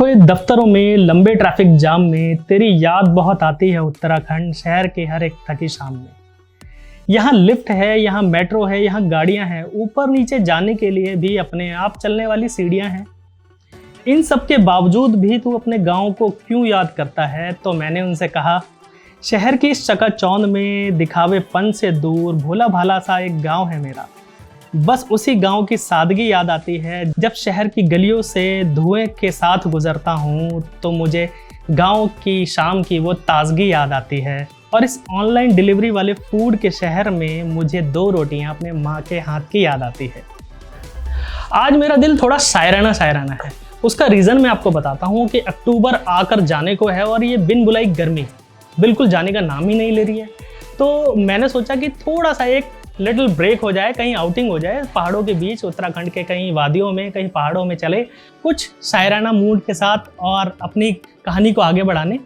कोए दफ्तरों में लंबे ट्रैफिक जाम में तेरी याद बहुत आती है उत्तराखंड शहर के हर एक थकी शाम में। यहाँ लिफ्ट है, यहाँ मेट्रो है, यहाँ गाड़ियाँ हैं, ऊपर नीचे जाने के लिए भी अपने आप चलने वाली सीढ़ियाँ हैं। इन सब के बावजूद भी तू अपने गाँव को क्यों याद करता है? तो मैंने उनसे कहा, शहर की इस चकाचौंध में दिखावेपन से दूर भोला भाला सा एक गाँव है मेरा। बस उसी गांव की सादगी याद आती है। जब शहर की गलियों से धुएं के साथ गुजरता हूँ तो मुझे गांव की शाम की वो ताजगी याद आती है। और इस ऑनलाइन डिलीवरी वाले फूड के शहर में मुझे 2 रोटियां अपने माँ के हाथ की याद आती है। आज मेरा दिल थोड़ा शायराना है। उसका रीज़न मैं आपको बताता हूँ कि अक्टूबर आकर जाने को है और ये बिन बुलाई गर्मी बिल्कुल जाने का नाम ही नहीं ले रही है। तो मैंने सोचा कि थोड़ा सा एक लिटिल ब्रेक हो जाए, कहीं आउटिंग हो जाए पहाड़ों के बीच, उत्तराखंड के कहीं वादियों में, कहीं पहाड़ों में चले कुछ शायराना मूड के साथ और अपनी कहानी को आगे बढ़ाने।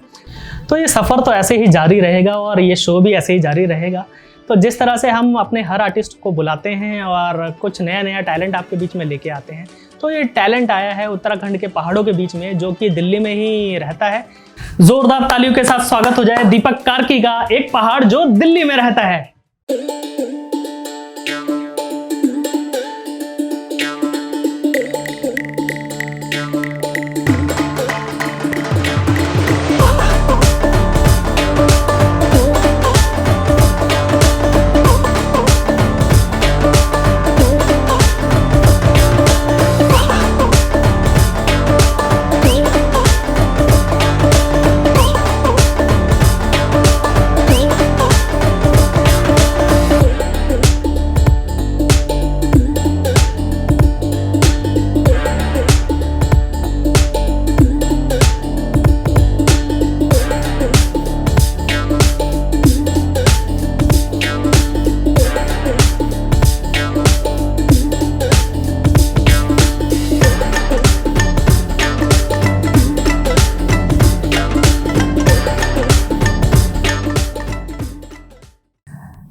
तो ये सफ़र तो ऐसे ही जारी रहेगा और ये शो भी ऐसे ही जारी रहेगा। तो जिस तरह से हम अपने हर आर्टिस्ट को बुलाते हैं और कुछ नया टैलेंट आपके बीच में लेके आते हैं, तो ये टैलेंट आया है उत्तराखंड के पहाड़ों के बीच में, जो कि दिल्ली में ही रहता है। जोरदार तालियों के साथ स्वागत हो जाए दीपक कार्की का, एक पहाड़ जो दिल्ली में रहता है।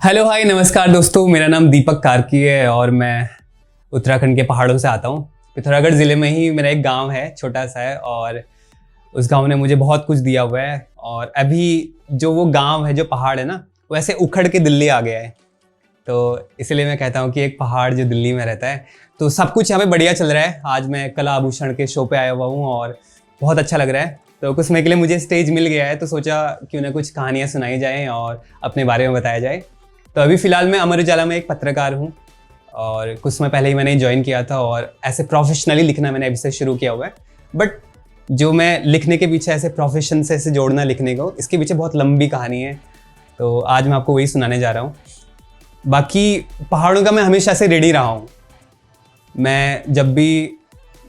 हेलो हाय नमस्कार दोस्तों, मेरा नाम दीपक कार्की है और मैं उत्तराखंड के पहाड़ों से आता हूँ। पिथौरागढ़ ज़िले में ही मेरा एक गांव है, छोटा सा है, और उस गांव ने मुझे बहुत कुछ दिया हुआ है। और अभी जो वो गांव है, जो पहाड़ है ना, वो ऐसे उखड़ के दिल्ली आ गया है। तो इसलिए मैं कहता हूँ कि एक पहाड़ जो दिल्ली में रहता है, तो सब कुछ यहाँ पे बढ़िया चल रहा है। आज मैं कला आभूषण के शो पे आया हुआ हूँ और बहुत अच्छा लग रहा है। तो कुछ समय के लिए मुझे स्टेज मिल गया है, तो सोचा क्यों ना कुछ कहानियाँ सुनाई जाएँ और अपने बारे में बताया जाए। तो अभी फ़िलहाल मैं अमर उजाला में एक पत्रकार हूँ और कुछ समय पहले ही मैंने ज्वाइन किया था और ऐसे प्रोफेशनली लिखना मैंने अभी से शुरू किया हुआ है। बट जो मैं लिखने के पीछे ऐसे प्रोफेशन से ऐसे जोड़ना लिखने को, इसके पीछे बहुत लंबी कहानी है। तो आज मैं आपको वही सुनाने जा रहा हूँ। बाकी पहाड़ों का मैं हमेशा से रेडी रहा हूँ। मैं जब भी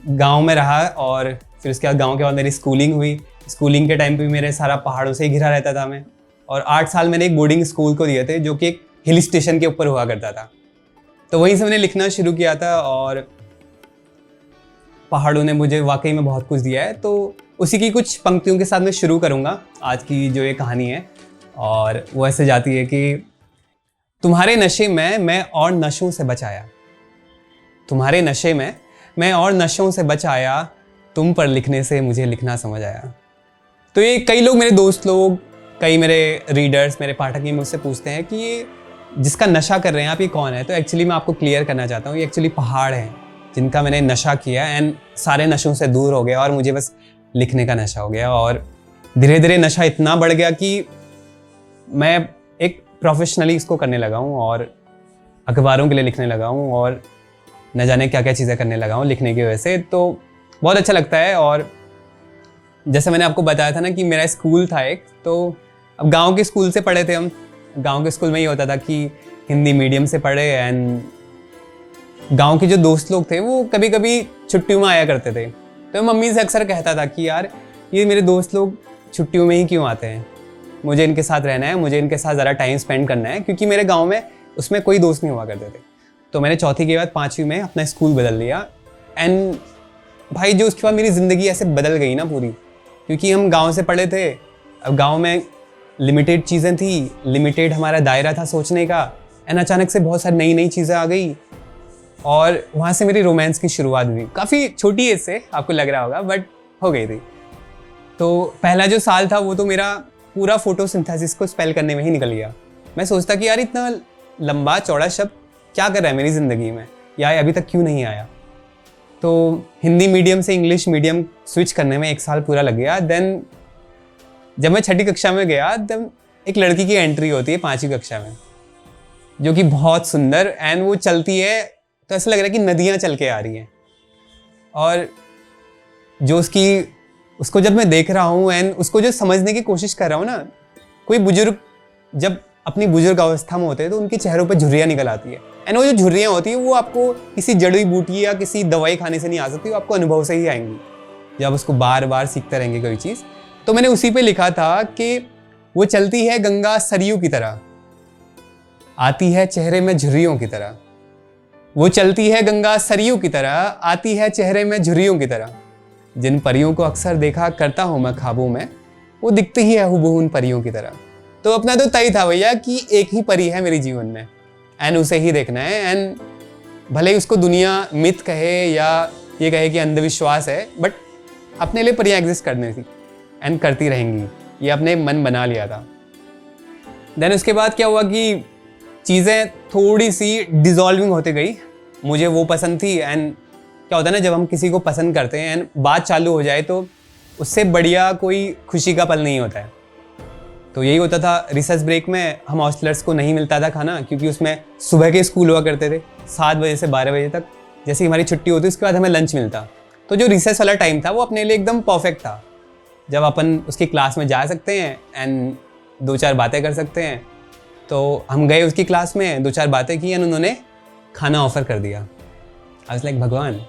गाँव में रहा और फिर उसके बाद गाँव के बाद मेरी स्कूलिंग हुई। स्कूलिंग के टाइम पर भी मेरे सारा पहाड़ों से ही घिरा रहता था मैं। और 8 साल मैंने एक बोर्डिंग स्कूल को दिए थे, जो कि एक हिल स्टेशन के ऊपर हुआ करता था। तो वहीं से मैंने लिखना शुरू किया था और पहाड़ों ने मुझे वाकई में बहुत कुछ दिया है। तो उसी की कुछ पंक्तियों के साथ मैं शुरू करूंगा आज की जो ये कहानी है। और वो ऐसे जाती है कि तुम्हारे नशे में मैं और नशों से बचाया, तुम्हारे नशे में मैं और नशों से बचाया, तुम पर लिखने से मुझे लिखना समझ आया। तो ये कई लोग, मेरे दोस्त लोग, कई मेरे रीडर्स, मेरे पाठक ही मुझसे पूछते हैं कि ये जिसका नशा कर रहे हैं आप, ये कौन है? तो एक्चुअली मैं आपको क्लियर करना चाहता हूँ, ये एक्चुअली पहाड़ हैं जिनका मैंने नशा किया एंड सारे नशों से दूर हो गया और मुझे बस लिखने का नशा हो गया। और धीरे धीरे नशा इतना बढ़ गया कि मैं एक प्रोफेशनली इसको करने लगा हूँ और अखबारों के लिए लिखने लगा हूँ और न जाने क्या क्या चीज़ें करने लगा हूँ लिखने की वजह से। तो बहुत अच्छा लगता है। और जैसे मैंने आपको बताया था ना कि मेरा स्कूल था एक, तो अब गांव के स्कूल से पढ़े थे हम। गांव के स्कूल में ये होता था कि हिंदी मीडियम से पढ़े एंड गांव के जो दोस्त लोग थे वो कभी कभी छुट्टियों में आया करते थे। तो मम्मी से अक्सर कहता था कि यार ये मेरे दोस्त लोग छुट्टियों में ही क्यों आते हैं, मुझे इनके साथ रहना है, मुझे इनके साथ ज़रा टाइम स्पेंड करना है, क्योंकि मेरे गाँव में उसमें कोई दोस्त नहीं हुआ करते थे। तो मैंने चौथी के बाद 5वीं में अपना स्कूल बदल लिया एंड भाई जो उसके बाद मेरी ज़िंदगी ऐसे बदल गई ना पूरी, क्योंकि हम गाँव से पढ़े थे। अब गाँव में लिमिटेड चीज़ें थी, लिमिटेड हमारा दायरा था सोचने का, एंड अचानक से बहुत सारी नई चीज़ें आ गई और वहाँ से मेरी रोमांस की शुरुआत हुई। काफ़ी छोटी एज से, आपको लग रहा होगा, बट हो गई थी। तो पहला जो साल था वो तो मेरा पूरा फोटोसिंथेसिस को स्पेल करने में ही निकल गया। मैं सोचता कि यार इतना लंबा चौड़ा शब्द क्या कर रहा है मेरी ज़िंदगी में, या अभी तक क्यों नहीं आया। तो हिंदी मीडियम से इंग्लिश मीडियम स्विच करने में 1 साल पूरा लग गया। देन जब मैं 6ठी कक्षा में गया, तब एक लड़की की एंट्री होती है 5वीं कक्षा में, जो कि बहुत सुंदर, एंड वो चलती है तो ऐसा लग रहा है कि नदियाँ चल के आ रही हैं। और जो उसको जब मैं देख रहा हूँ एंड उसको जो समझने की कोशिश कर रहा हूँ ना, कोई बुजुर्ग जब अपनी बुजुर्ग अवस्था में होते हैं तो उनके चेहरों पर झुर्रियाँ निकल आती है। एंड वो जो झुर्रियाँ होती है वो आपको किसी जड़ी बूटी या किसी दवाई खाने से नहीं आ सकती, वो आपको अनुभव से ही आएंगी जब उसको बार बार सीखते रहेंगे कोई चीज़। तो मैंने उसी पे लिखा था कि वो चलती है गंगा सरयू की तरह, आती है चेहरे में झुर्रियों की तरह। वो चलती है गंगा सरयू की तरह, आती है चेहरे में झुर्रियों की तरह। जिन परियों को अक्सर देखा करता हूँ मैं ख्वाबों में, वो दिखती ही है हुबहू उन परियों की तरह। तो अपना तो तय था भैया कि एक ही परी है मेरे जीवन में एंड उसे ही देखना है। एंड भले ही उसको दुनिया मिथ कहे या ये कहे कि अंधविश्वास है, बट अपने लिए परियां एग्जिस्ट करनी थी एंड करती रहेंगी, ये अपने मन बना लिया था। देन उसके बाद क्या हुआ कि चीज़ें थोड़ी सी डिजॉल्विंग होती गई। मुझे वो पसंद थी, एंड क्या होता है ना, जब हम किसी को पसंद करते हैं एंड बात चालू हो जाए तो उससे बढ़िया कोई खुशी का पल नहीं होता है। तो यही होता था, रिसेस ब्रेक में हम हॉस्टलर्स को नहीं मिलता था खाना, क्योंकि उसमें सुबह के स्कूल हुआ करते थे 7 बजे से 12 बजे तक। जैसे हमारी छुट्टी होती उसके बाद हमें लंच मिलता। तो जो रिसेस वाला टाइम था वो अपने लिए एकदम परफेक्ट था, जब अपन उसकी क्लास में जा सकते हैं एंड 2-4 बातें कर सकते हैं। तो हम गए उसकी क्लास में, 2-4 बातें की एंड उन्होंने खाना ऑफर कर दिया। आई वाज लाइक भगवान,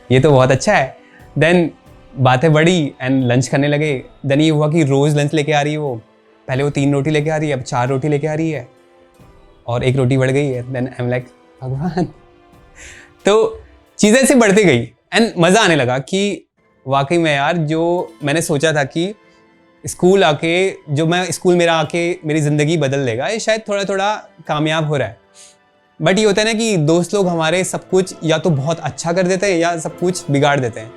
ये तो बहुत अच्छा है। देन बातें बढ़ी एंड लंच करने लगे। देन ये हुआ कि रोज़ लंच लेके आ रही है वो। पहले वो 3 रोटी लेके आ रही है, अब 4 रोटी लेके आ रही है और 1 रोटी बढ़ गई है। देन आई एम लाइक भगवान। तो चीज़ें ऐसे बढ़ती गई एंड मज़ा आने लगा कि वाकई में यार, जो मैंने सोचा था कि स्कूल आके, जो मैं स्कूल मेरा आके मेरी ज़िंदगी बदल देगा, ये शायद थोड़ा थोड़ा कामयाब हो रहा है। बट ये होता है ना कि दोस्त लोग हमारे सब कुछ या तो बहुत अच्छा कर देते हैं या सब कुछ बिगाड़ देते हैं।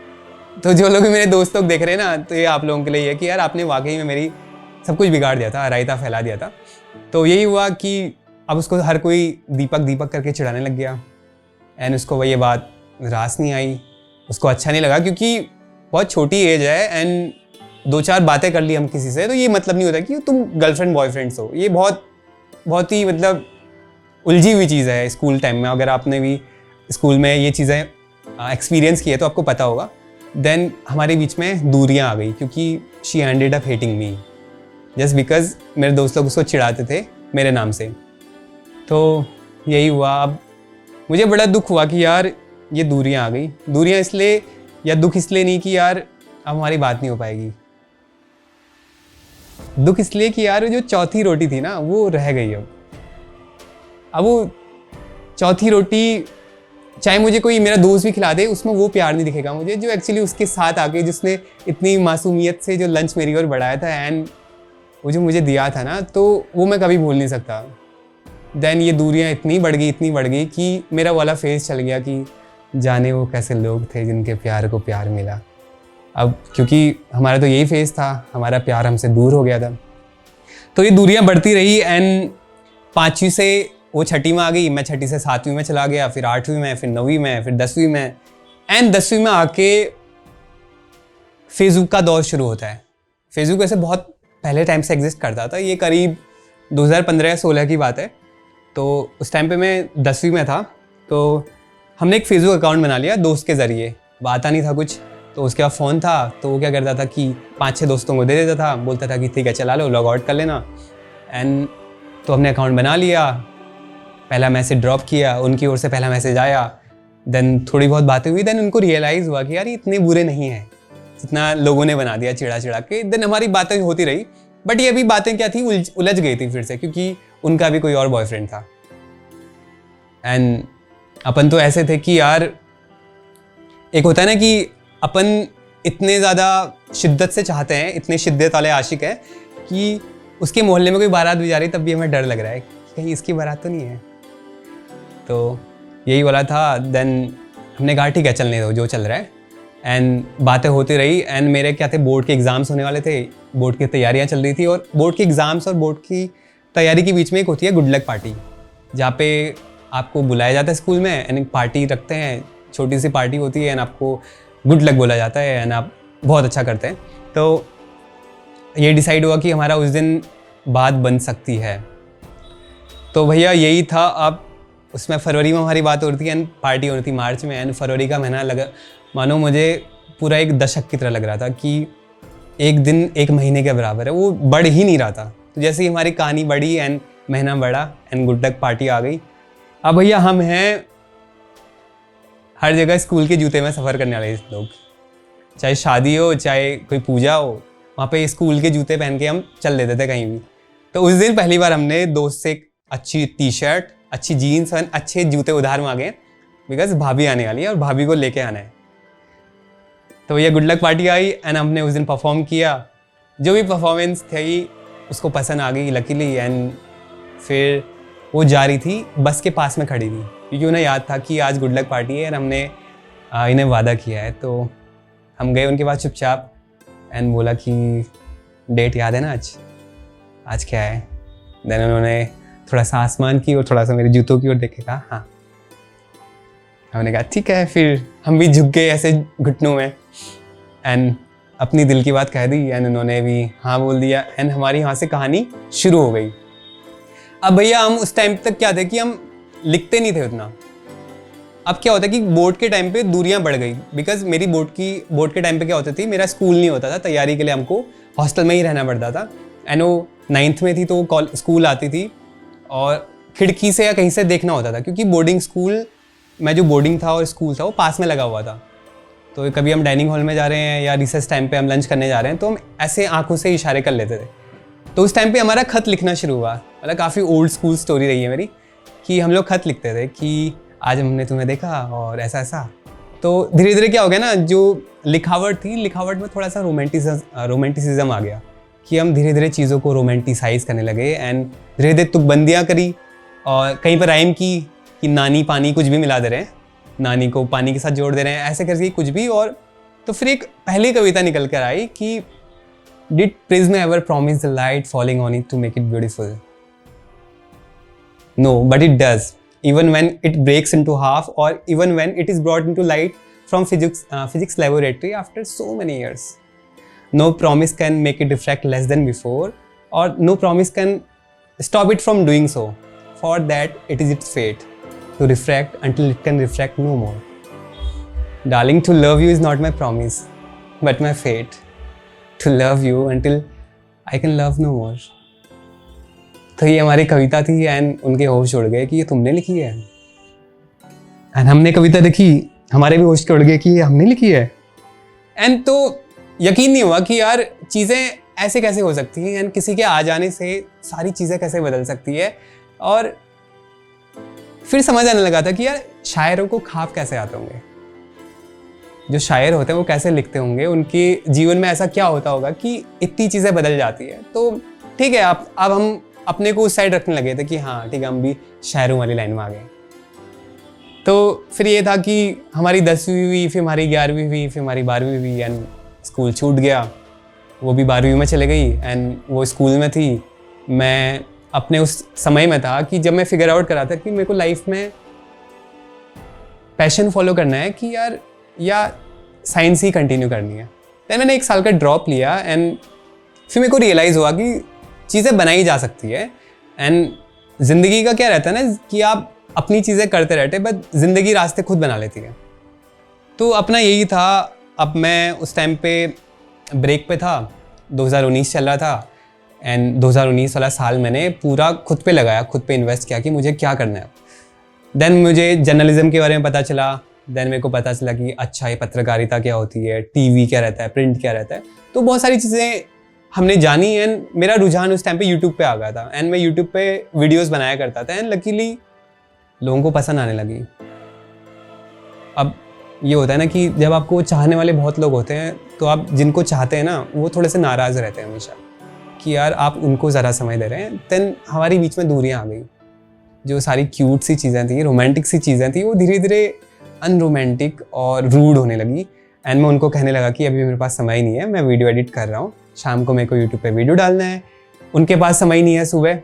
तो जो लोग मेरे दोस्त लोग देख रहे हैं ना, तो ये आप लोगों के लिए है कि यार आपने वाकई में मेरी सब कुछ बिगाड़ दिया था, रायता फैला दिया था। तो यही हुआ कि अब उसको हर कोई दीपक दीपक करके चिढ़ाने लग गया एंड उसको ये बात रास नहीं आई, उसको अच्छा नहीं लगा, क्योंकि बहुत छोटी एज है एंड 2-4 बातें कर ली हम किसी से, तो ये मतलब नहीं होता कि तुम गर्लफ्रेंड बॉयफ्रेंड्स हो। ये बहुत ही मतलब उलझी हुई चीज़ है स्कूल टाइम में। अगर आपने भी स्कूल में ये चीज़ें एक्सपीरियंस की है तो आपको पता होगा। देन हमारे बीच में दूरियां आ गई, क्योंकि she ended up hating me just because मेरे दोस्त लोग उसको चिढ़ाते थे मेरे नाम से। तो यही हुआ। अब मुझे बड़ा दुख हुआ कि यार ये दूरियां आ गई। दूरियां इसलिए, या दुख इसलिए नहीं कि यार अब हमारी बात नहीं हो पाएगी, दुख इसलिए कि यार जो चौथी रोटी थी ना वो रह गई। अब वो चौथी रोटी चाहे मुझे कोई मेरा दोस्त भी खिला दे, उसमें वो प्यार नहीं दिखेगा मुझे जो एक्चुअली उसके साथ आके, जिसने इतनी मासूमियत से जो लंच मेरी ओर बढ़ाया था एंड वो जो मुझे दिया था ना, तो वो मैं कभी भूल नहीं सकता। देन ये दूरियां इतनी बढ़ गई कि मेरा वाला फेज चल गया कि जाने वो कैसे लोग थे जिनके प्यार को प्यार मिला। अब क्योंकि हमारा तो यही फेज था, हमारा प्यार हमसे दूर हो गया था। तो ये दूरियां बढ़ती रही एंड 5वीं से वो 6ठी में आ गई, मैं 6ठी से 7वीं में चला गया, फिर 8वीं में, फिर 9वीं में, फिर 10वीं में एंड 10वीं में आके फेसबुक का दौर शुरू होता है। फेसबुक वैसे बहुत पहले टाइम से एग्जिस्ट करता था, ये करीब 2015 या 16 की बात है। तो उस टाइम पे मैं 10वीं में था, तो हमने एक फेसबुक अकाउंट बना लिया दोस्त के ज़रिए। आता नहीं था कुछ, तो उसके पास फ़ोन था, तो वो क्या करता था कि 5-6 दोस्तों को दे देता था, बोलता था कि ठीक है चला लो, लॉग आउट कर लेना। एंड तो हमने अकाउंट बना लिया, पहला मैसेज ड्रॉप किया, उनकी ओर से पहला मैसेज आया। देन थोड़ी बहुत बातें हुई, देन उनको रियलाइज़ हुआ कि यार ये इतने बुरे नहीं हैं जितना लोगों ने बना दिया चिढ़ा चिढ़ा के। देन हमारी बातें होती रही, बट ये अभी बातें क्या थी, उलझ गई थी फिर से, क्योंकि उनका भी कोई और बॉयफ्रेंड था। एंड अपन तो ऐसे थे कि यार, एक होता है ना कि अपन इतने ज़्यादा शिद्दत से चाहते हैं, इतने शिद्दत वाले आशिक हैं कि उसके मोहल्ले में कोई बारात भी जा रही तब भी हमें डर लग रहा है कि कहीं इसकी बारात तो नहीं है। तो यही वाला था। देन हमने कहा ठीक है चलने दो जो चल रहा है। एंड बातें होती रही। एंड मेरे क्या थे, बोर्ड के एग्ज़ाम्स होने वाले थे, बोर्ड की तैयारियां चल रही थी। और बोर्ड के एग्ज़ाम्स और बोर्ड की तैयारी के बीच में एक होती है गुड लक पार्टी, जहाँ पे आपको बुलाया जाता है स्कूल में एंड एक पार्टी रखते हैं, छोटी सी पार्टी होती है एंड आपको गुड लक बोला जाता है एंड आप बहुत अच्छा करते हैं। तो ये डिसाइड हुआ कि हमारा उस दिन बात बन सकती है। तो भैया यही था। अब उसमें फरवरी में हमारी बात हो रही थी एंड पार्टी हो रही थी मार्च में। एंड फरवरी का महीना लगा, मानो मुझे पूरा एक दशक की तरह लग रहा था कि एक दिन एक महीने के बराबर है, वो बढ़ ही नहीं रहा था। तो जैसे ही हमारी कहानी बढ़ी एंड महीना बढ़ा एंड गुड लक पार्टी आ गई। अब भैया हम हैं हर जगह स्कूल के जूते में सफ़र करने वाले लोग, चाहे शादी हो चाहे कोई पूजा हो, वहाँ पे स्कूल के जूते पहन के हम चल देते थे कहीं भी। तो उस दिन पहली बार हमने दोस्त से एक अच्छी टी शर्ट, अच्छी जीन्स और अच्छे जूते उधार मांगे, बिकॉज भाभी आने वाली है और भाभी को लेके आना है। तो ये good luck party I and हमने उस दिन परफॉर्म किया। जो भी परफॉर्मेंस थी उसको पसंद आ गई लकीली। एंड फिर वो जा रही थी, बस के पास में खड़ी थी, क्योंकि उन्हें याद था कि आज गुड लक पार्टी है और हमने इन्हें वादा किया है। तो हम गए उनके पास चुपचाप एंड बोला कि डेट याद है ना आज क्या है। देन उन्होंने थोड़ा सा आसमान की और थोड़ा सा मेरे जूतों की ओर देख के कहा हाँ। हमने कहा ठीक है। फिर हम भी झुक गए ऐसे घुटनों में एंड अपनी दिल की बात कह दी एंड उन्होंने भी हाँ बोल दिया एंड हमारी यहाँ से कहानी शुरू हो गई। अब भैया हम उस टाइम तक क्या थे कि हम लिखते नहीं थे उतना। अब क्या होता है कि बोर्ड के टाइम पे दूरियां बढ़ गई, बिकॉज मेरी बोर्ड के टाइम पे क्या होता थी, मेरा स्कूल नहीं होता था, तैयारी के लिए हमको हॉस्टल में ही रहना पड़ता था। एंड वो 9th में थी तो वो स्कूल आती थी और खिड़की से या कहीं से देखना होता था, क्योंकि बोर्डिंग स्कूल में जो बोर्डिंग था और स्कूल था वो पास में लगा हुआ था। तो कभी हम डाइनिंग हॉल में जा रहे हैं या रिसेस टाइम पे हम लंच करने जा रहे हैं तो हम ऐसे आंखों से इशारे कर लेते थे। तो उस टाइम पे हमारा खत लिखना शुरू हुआ। मतलब काफ़ी ओल्ड स्कूल स्टोरी रही है मेरी कि हम लोग खत लिखते थे कि आज हमने तुम्हें देखा और ऐसा ऐसा। तो धीरे धीरे क्या हो गया ना, जो लिखावट थी, लिखावट में थोड़ा सा रोमांटिसिज्म आ गया कि हम धीरे धीरे चीज़ों को रोमांटिसाइज करने लगे एंड धीरे धीरे तुकबंदियाँ करी और कहीं पर राइम की कि नानी पानी कुछ भी मिला दे रहे हैं, नानी को पानी के साथ जोड़ दे रहे हैं, ऐसे करके कुछ भी। और तो फिर एक पहली कविता निकल कर आई कि Did prism ever promise the light falling on it to make it beautiful? No, but it does. Even when it breaks into half, or even when it is brought into light from physics laboratory after so many years. No promise can make it reflect less than before, or no promise can stop it from doing so. For that, it is its fate to refract until it can refract no more. Darling, to love you is not my promise, but my fate. To love you until I can love no more. तो ये हमारी कविता थी and उनके होश उड़ गए कि ये तुमने लिखी है। एंड हमने कविता देखी, हमारे भी होश उड़ गए कि ये हमने लिखी है। एंड तो यकीन नहीं हुआ कि यार चीज़ें ऐसे कैसे हो सकती हैं एंड किसी के आ जाने से सारी चीज़ें कैसे बदल सकती है। और फिर समझ आने लगा था कि यार शायरों को ख्वाब कैसे आते होंगे, जो शायर होते हैं वो कैसे लिखते होंगे, उनके जीवन में ऐसा क्या होता होगा कि इतनी चीज़ें बदल जाती है। तो ठीक है, अब हम अपने को उस साइड रखने लगे थे कि हाँ ठीक है, हम भी शायरों वाली लाइन में आ गए। तो फिर ये था कि हमारी 10वीं हुई, फिर हमारी 11वीं हुई, फिर हमारी 12वीं हुई एंड स्कूल छूट गया। वो भी 12वीं में चले गई एंड वो स्कूल में थी। मैं अपने उस समय में था कि जब मैं फिगर आउट करा था कि मेरे को लाइफ में पैशन फॉलो करना है कि यार या साइंस ही कंटिन्यू करनी है। तो मैंने 1 साल का ड्रॉप लिया एंड फिर मेरे को रियलाइज़ हुआ कि चीज़ें बनाई जा सकती है। एंड ज़िंदगी का क्या रहता है ना कि आप अपनी चीज़ें करते रहते, बट ज़िंदगी रास्ते खुद बना लेती है। तो अपना यही था। अब मैं उस टाइम पे ब्रेक पे था, 2019 चल रहा था एंड 2019 वाला साल मैंने पूरा खुद पे लगाया, खुद पे इन्वेस्ट किया कि मुझे क्या करना है। देन मुझे जर्नलिज्म के बारे में पता चला। देन मेरे को पता चला कि अच्छा ये पत्रकारिता क्या होती है, टीवी क्या रहता है, प्रिंट क्या रहता है। तो बहुत सारी चीज़ें हमने जानी एंड मेरा रुझान उस टाइम पे यूट्यूब पे आ गया था एंड मैं यूट्यूब पे वीडियोस बनाया करता था एंड लकीली लोगों को पसंद आने लगी। अब ये होता है ना कि जब आपको चाहने वाले बहुत लोग होते हैं तो आप जिनको चाहते हैं ना वो थोड़े से नाराज़ रहते हैं हमेशा कि यार आप उनको ज़रा समय दे रहे हैं। देन हमारी बीच में दूरियाँ आ गई। जो सारी क्यूट सी चीज़ें थी, रोमांटिक सी चीज़ें थी, वो धीरे धीरे अनरोमांटिक और रूड होने लगी एंड मैं उनको कहने लगा कि अभी मेरे पास समय नहीं है, मैं वीडियो एडिट कर रहा हूँ, शाम को मेरे को यूट्यूब पे वीडियो डालना है। उनके पास समय नहीं है सुबह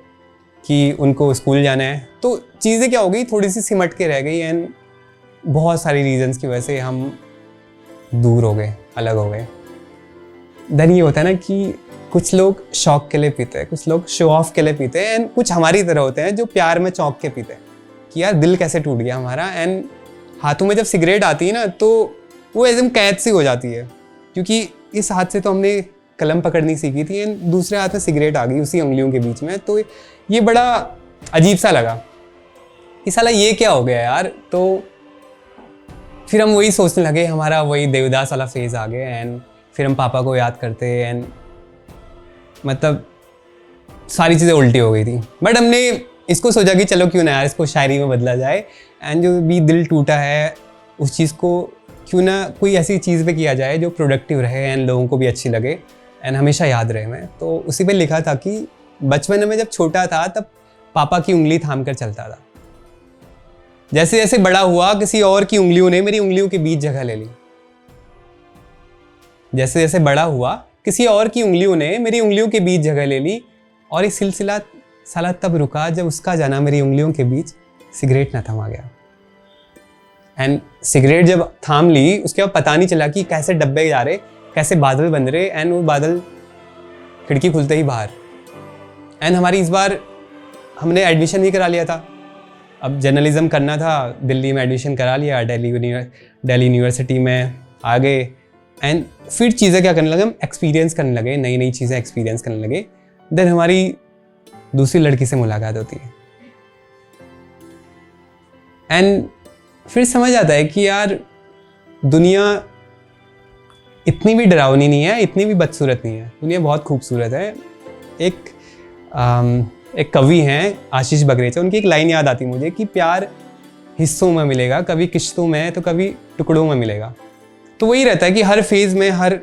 कि उनको स्कूल जाना है। तो चीज़ें क्या हो गई, थोड़ी सी सिमट के रह गई एंड बहुत सारी रीजंस की वजह से हम दूर हो गए, अलग हो गए। देन ये होता है ना कि कुछ लोग शौक के लिए पीते हैं, कुछ लोग शो ऑफ के लिए पीते हैं, एंड कुछ हमारी तरह होते हैं जो प्यार में चौंक के पीते हैं कि यार दिल कैसे टूट गया हमारा। एंड हाथों में जब सिगरेट आती है ना तो वो एकदम कैद सी हो जाती है, क्योंकि इस हाथ से तो हमने कलम पकड़नी सीखी थी एंड दूसरे हाथ में सिगरेट आ गई उसी उंगलियों के बीच में। तो ये बड़ा अजीब सा लगा कि साला ये क्या हो गया यार। तो फिर हम वही सोचने लगे, हमारा वही देवदास वाला फेज आ गया एंड फिर हम पापा को याद करते एंड मतलब सारी चीज़ें उल्टी हो गई थी। बट हमने इसको सोचा कि चलो क्यों ना यार इसको शायरी में बदला जाए, एंड जो भी दिल टूटा है उस चीज़ को क्यों ना कोई ऐसी चीज़ पे किया जाए जो प्रोडक्टिव रहे एंड लोगों को भी अच्छी लगे एंड हमेशा याद रहे। मैं तो उसी पे लिखा था कि बचपन में जब छोटा था तब पापा की उंगली थाम कर चलता था, जैसे जैसे बड़ा हुआ किसी और की उंगलियों ने मेरी उंगलियों के बीच जगह ले ली। जैसे जैसे बड़ा हुआ किसी और की उंगलियों ने मेरी उंगलियों के बीच जगह ले ली, और ये सिलसिला साला तब रुका जब उसका जाना मेरी उंगलियों के बीच सिगरेट न थमा गया। एंड सिगरेट जब थाम ली उसके बाद पता नहीं चला कि कैसे डब्बे जा रहे, कैसे बादल बन रहे, एंड वो बादल खिड़की खुलते ही बाहर। एंड हमारी इस बार हमने एडमिशन भी करा लिया था, अब जर्नलिज्म करना था, दिल्ली में एडमिशन करा लिया, दिल्ली यूनिवर्सिटी में आ गए। एंड फिर चीज़ें क्या करने लगे, हम एक्सपीरियंस करने लगे, नई नई चीज़ें एक्सपीरियंस करने लगे। देन हमारी दूसरी लड़की से मुलाकात होती है एंड फिर समझ आता है कि यार दुनिया इतनी भी डरावनी नहीं है, इतनी भी बदसूरत नहीं है, दुनिया बहुत खूबसूरत है। एक कवि हैं आशीष बगरेचा, उनकी एक लाइन याद आती मुझे कि प्यार हिस्सों में मिलेगा, कभी किश्तों में तो कभी टुकड़ों में मिलेगा। तो वही रहता है कि हर फेज़ में, हर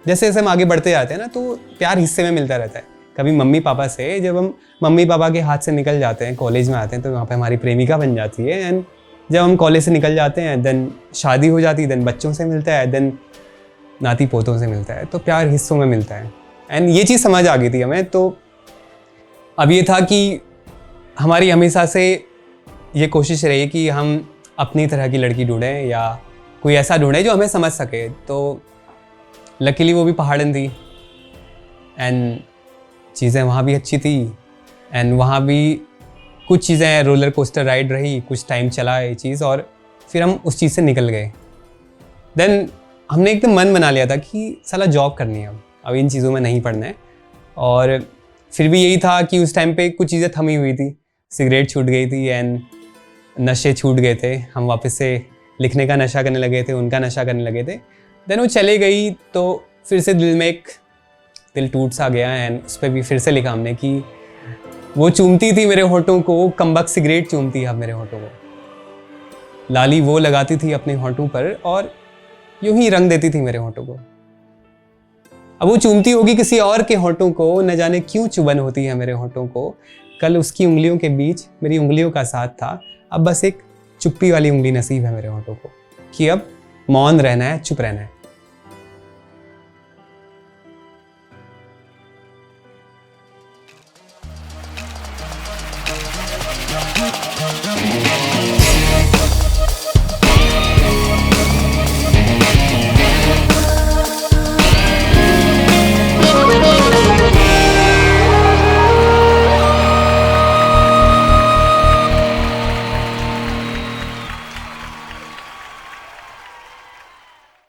जैसे जैसे हम आगे बढ़ते जाते हैं ना, तो प्यार हिस्से में मिलता रहता है। कभी मम्मी पापा से, जब हम मम्मी पापा के हाथ से निकल जाते हैं, कॉलेज में आते हैं, तो वहाँ पे हमारी प्रेमिका बन जाती है। एंड जब हम कॉलेज से निकल जाते हैं देन शादी हो जाती है, देन बच्चों से मिलता है, देन नाती पोतों से मिलता है। तो प्यार हिस्सों में मिलता है एंड ये चीज़ समझ आ गई थी हमें। तो अब ये था कि हमारी हमेशा से ये कोशिश रही कि हम अपनी तरह की लड़की ढूंढें या कोई ऐसा ढूंढें जो हमें समझ सके। तो लकीली वो भी पहाड़न थी एंड चीज़ें वहाँ भी अच्छी थी एंड वहाँ भी कुछ चीज़ें रोलर कोस्टर राइड रही, कुछ टाइम चला ये चीज़, और फिर हम उस चीज़ से निकल गए। देन हमने एकदम मन बना लिया था कि साला जॉब करनी है, अब इन चीज़ों में नहीं पढ़ना है। और फिर भी यही था कि उस टाइम पे कुछ चीज़ें थमी हुई थी, सिगरेट छूट गई थी एंड नशे छूट गए थे, हम वापस से लिखने का नशा करने लगे थे, उनका नशा करने लगे थे। देन वो चले गई तो फिर से दिल में एक दिल टूट सा गया एंड उस पर भी फिर से लिखा हमने कि वो चूमती थी मेरे होठों को, कमबख्त सिगरेट चूमती है अब मेरे होठों को, लाली वो लगाती थी अपने होठों पर और यूं ही रंग देती थी मेरे होठों को। अब वो चूमती होगी किसी और के होठों को, न जाने क्यों चुभन होती है मेरे होठों को। कल उसकी उंगलियों के बीच मेरी उंगलियों का साथ था, अब बस एक चुप्पी वाली उंगली नसीब है मेरे होठों को कि अब मौन रहना है, चुप रहना है।